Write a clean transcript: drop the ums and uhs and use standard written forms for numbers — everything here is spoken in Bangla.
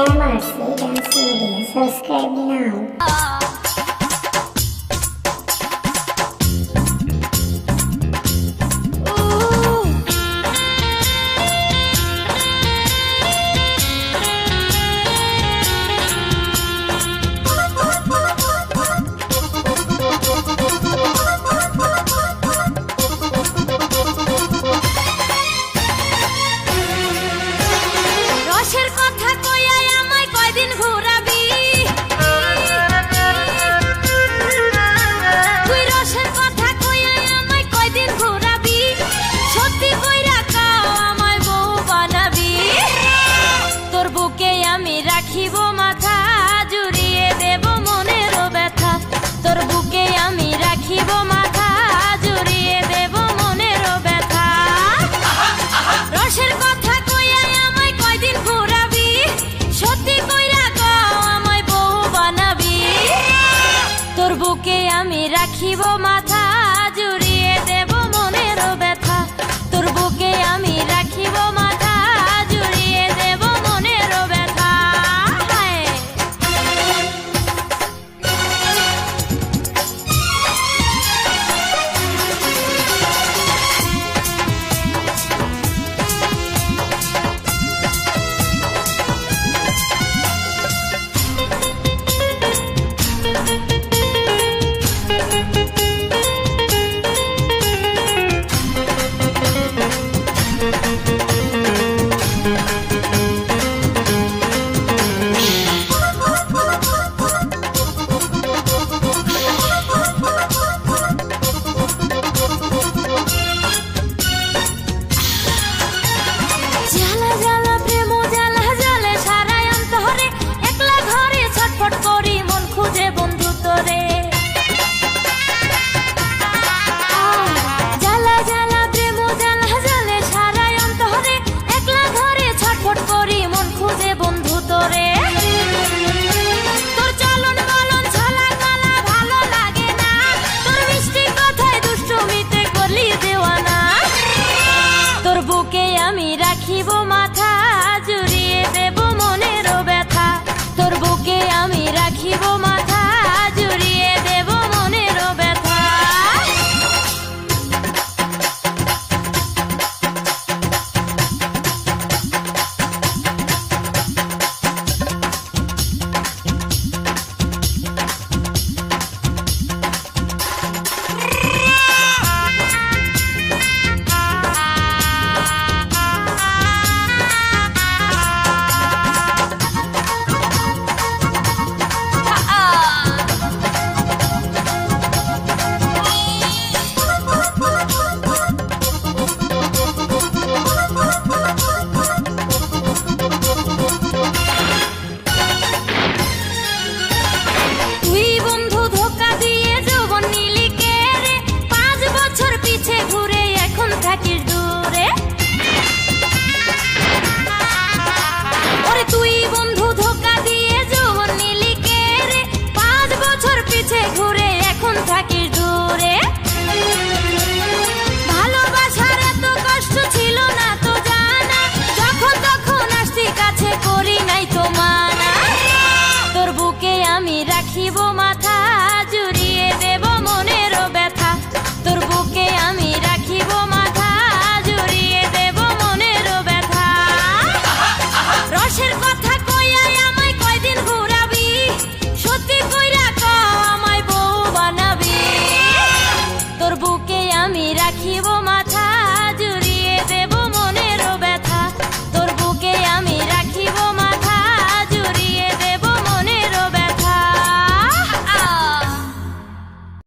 MRC Dance Media. Subscribe now. রাখিব মাথা জুড়িয়ে দেব মনের ব্যথা তোর বুকে আমি রাখিব মাথা জুড়িয়ে দেব মনের ব্যথা রসের কথা কইয়া আমায় কয়দিন ঘুরাবি সত্যি কইরা কও আমায় বউ বানাবি তোর বুকে আমি রাখিব মাথা জুড়িয়ে দেব মনের ব্যথা তোর বুকে আমি রাখিব মাথা জুড়িয়ে দেব মনের ব্যথা বুকে আমি রাখিব মাথা